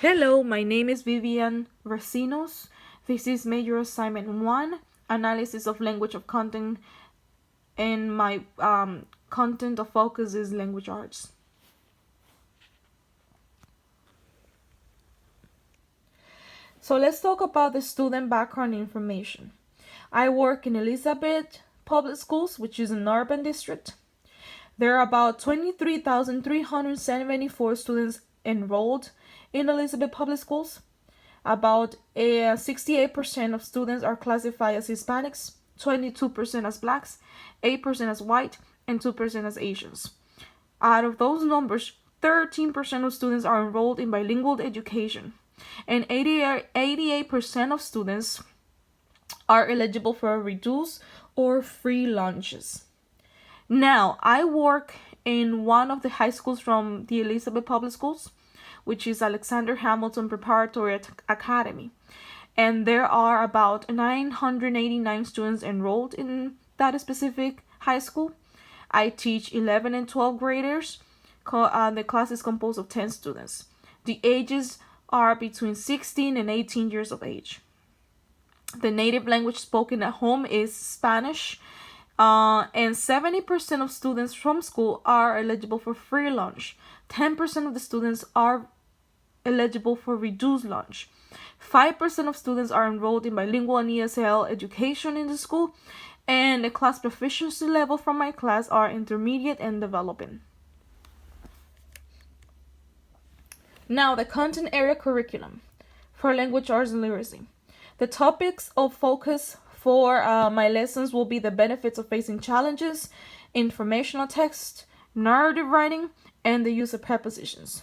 Hello, my name is Vivian Recinos. This is Major Assignment 1, Analysis of Language of Content, and my content of focus is Language Arts. So let's talk about the student background information. I work in Elizabeth Public Schools, which is an urban district. There are about 23,374 students enrolled in Elizabeth Public Schools. About 68% of students are classified as Hispanics, 22% as blacks, 8% as white, and 2% as Asians. Out of those numbers, 13% of students are enrolled in bilingual education, and 88% of students are eligible for reduced or free lunches. Now, I work in one of the high schools from the Elizabeth Public Schools, which is Alexander Hamilton Preparatory Academy. And there are about 989 students enrolled in that specific high school. I teach 11 and 12 graders. The class is composed of 10 students. The ages are between 16 and 18 years of age. The native language spoken at home is Spanish, and 70% of students from school are eligible for free lunch. 10% of the students are eligible for reduced lunch. 5% of students are enrolled in bilingual and ESL education in the school, and the class proficiency level from my class are intermediate and developing. Now, the content area curriculum for language arts and literacy. The topics of focus for my lessons will be the benefits of facing challenges, informational text, narrative writing, and the use of prepositions.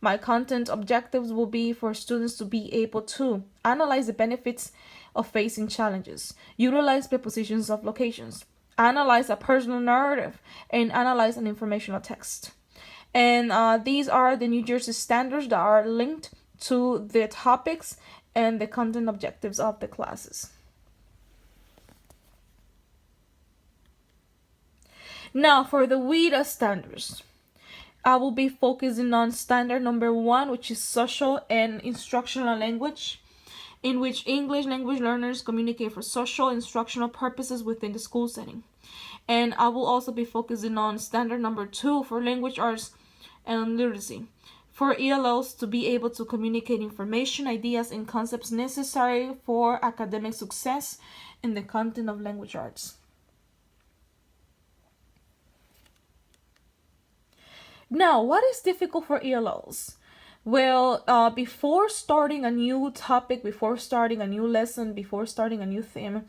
My content objectives will be for students to be able to analyze the benefits of facing challenges, utilize prepositions of locations, analyze a personal narrative, and analyze an informational text. And these are the New Jersey standards that are linked to the topics and the content objectives of the classes. Now, for the WIDA standards, I will be focusing on standard number 1, which is social and instructional language, in which English language learners communicate for social instructional purposes within the school setting. And I will also be focusing on standard number 2 for language arts and literacy, for ELLs to be able to communicate information, ideas, and concepts necessary for academic success in the content of language arts. Now, what is difficult for ELLs? Well, before starting a new topic, before starting a new lesson, before starting a new theme,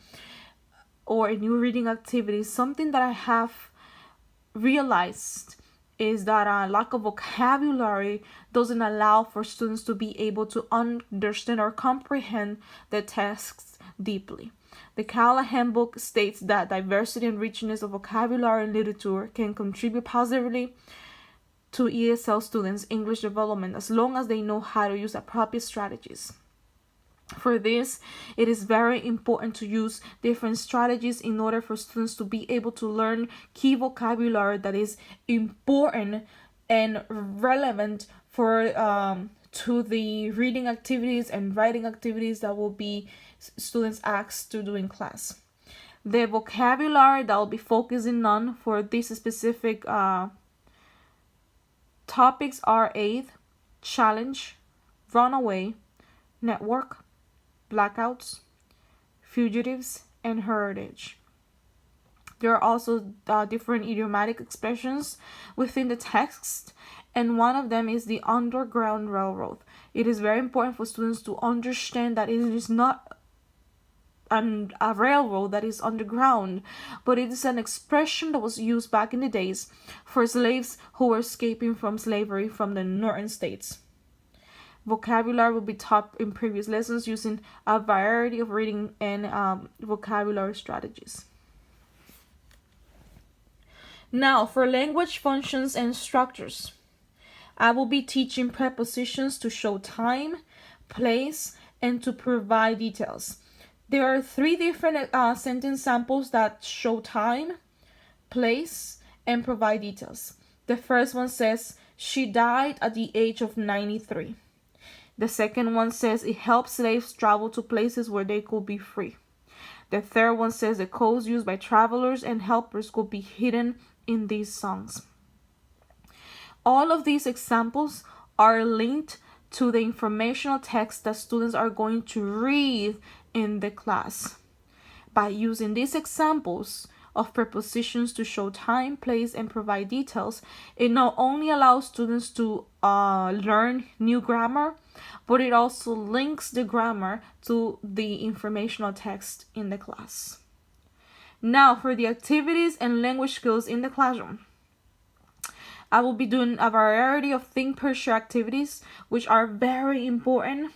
or a new reading activity, something that I have realized is that a lack of vocabulary doesn't allow for students to be able to understand or comprehend the text deeply. The Callahan book states that diversity and richness of vocabulary and literature can contribute positively to ESL students' English development as long as they know how to use appropriate strategies. For this, it is very important to use different strategies in order for students to be able to learn key vocabulary that is important and relevant for to the reading activities and writing activities that will be students asked to do in class. The vocabulary that I'll be focusing on for this specific topics are aid, challenge, runaway, network, blackouts, fugitives, and heritage. There are also different idiomatic expressions within the text, and one of them is the Underground Railroad. It is very important for students to understand that it is not a railroad that is underground, but it is an expression that was used back in the days for slaves who were escaping from slavery from the northern states. Vocabulary will be taught in previous lessons using a variety of reading and vocabulary strategies. Now, for language functions and structures, I will be teaching prepositions to show time, place, and to provide details. There are 3 different sentence samples that show time, place, and provide details. The first one says, she died at the age of 93. The second one says it helps slaves travel to places where they could be free. The third one says the codes used by travelers and helpers could be hidden in these songs. All of these examples are linked to the informational text that students are going to read in the class. By using these examples of prepositions to show time, place, and provide details, it not only allows students to learn new grammar, but it also links the grammar to the informational text in the class. Now, for the activities and language skills in the classroom, I will be doing a variety of think per share activities, which are very important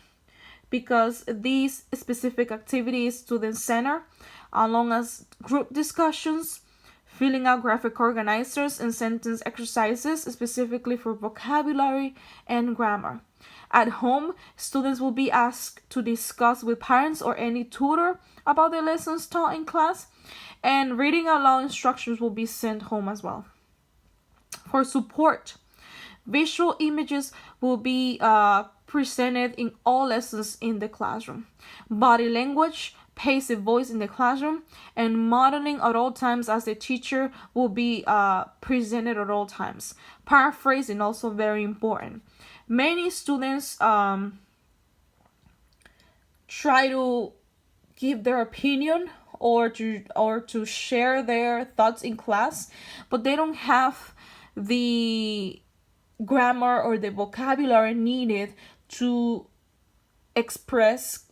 because these specific activities student center, along as group discussions, filling out graphic organizers, and sentence exercises specifically for vocabulary and grammar. At home, students will be asked to discuss with parents or any tutor about the lessons taught in class, and reading aloud instructions will be sent home as well. For support, visual images will be presented in all lessons in the classroom. Body language, passive voice in the classroom, and modeling at all times as the teacher will be presented at all times. Paraphrasing also very important. Many students try to give their opinion or to share their thoughts in class, but they don't have the grammar or the vocabulary needed to express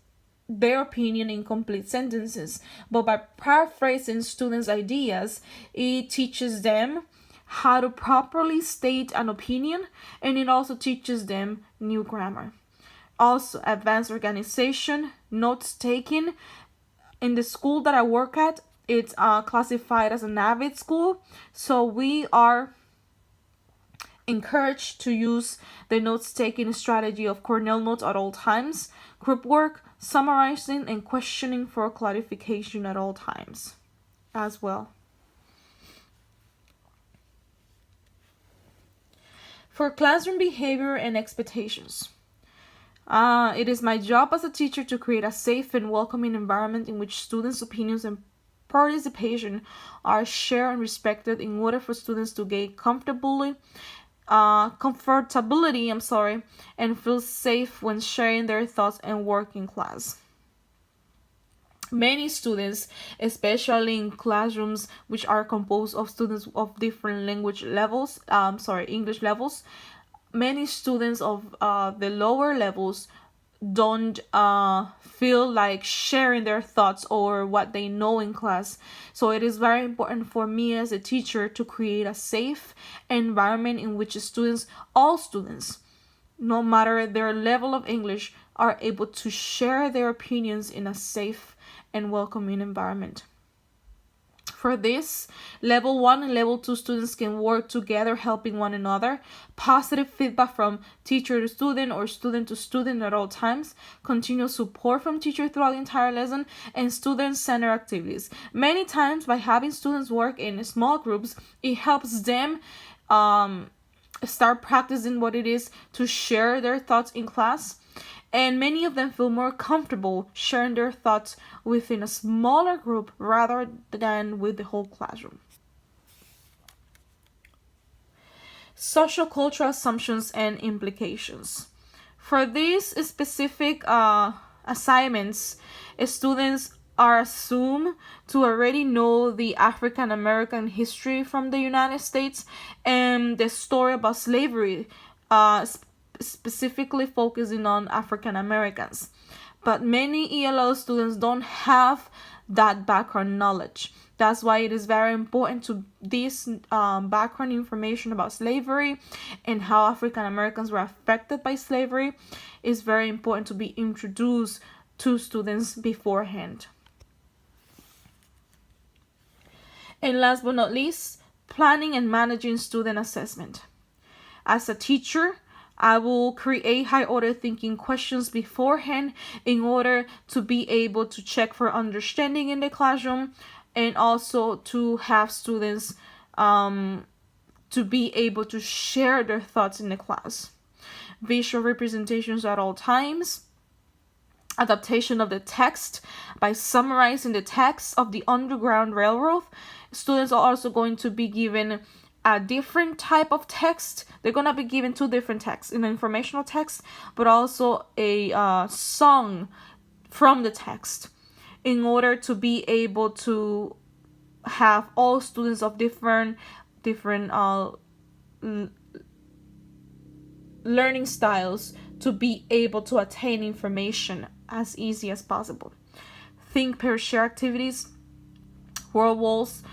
their opinion in complete sentences. But by paraphrasing students' ideas, it teaches them how to properly state an opinion, and it also teaches them new grammar. Also, advanced organization, notes taking. In the school that I work at, it's classified as an AVID school, so we are encouraged to use the notes-taking strategy of Cornell notes at all times, group work, summarizing, and questioning for clarification at all times as well. For classroom behavior and expectations. It is my job as a teacher to create a safe and welcoming environment in which students' opinions and participation are shared and respected in order for students to gain comfortability, and feel safe when sharing their thoughts and work in class. Many students, especially in classrooms which are composed of students of different English levels, many students of the lower levels don't feel like sharing their thoughts or what they know in class. So it is very important for me as a teacher to create a safe environment in which all students, no matter their level of English, are able to share their opinions in a safe and welcoming environment. For this, level 1 and level 2 students can work together helping one another. Positive feedback from teacher to student or student to student at all times. Continuous support from teacher throughout the entire lesson. And student-centered activities. Many times by having students work in small groups, it helps them start practicing what it is to share their thoughts in class. And many of them feel more comfortable sharing their thoughts within a smaller group rather than with the whole classroom. Social cultural assumptions and implications. For these specific assignments, students are assumed to already know the African American history from the United States and the story about slavery, specifically focusing on African Americans. But many ELL students don't have that background knowledge. That's why it is very important to this background information about slavery and how African Americans were affected by slavery is very important to be introduced to students beforehand. And last but not least, planning and managing student assessment. As a teacher, I will create high-order thinking questions beforehand in order to be able to check for understanding in the classroom and also to have students to be able to share their thoughts in the class. visual representations at all times, adaptation of the text by summarizing the text of the Underground Railroad. Students are also going to be given a different type of text. They're going to be given two different texts, an informational text, but also a song from the text, in order to be able to have all students of different learning styles to be able to attain information as easy as possible. Think, pair, share activities, word walls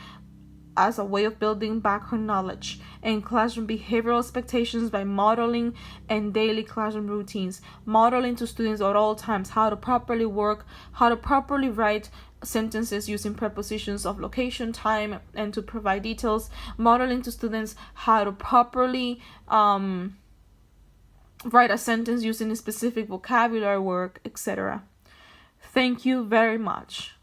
as a way of building background knowledge, and classroom behavioral expectations by modeling and daily classroom routines. Modeling to students at all times how to properly work, how to properly write sentences using prepositions of location, time, and to provide details. Modeling to students how to properly write a sentence using a specific vocabulary word, etc. Thank you very much.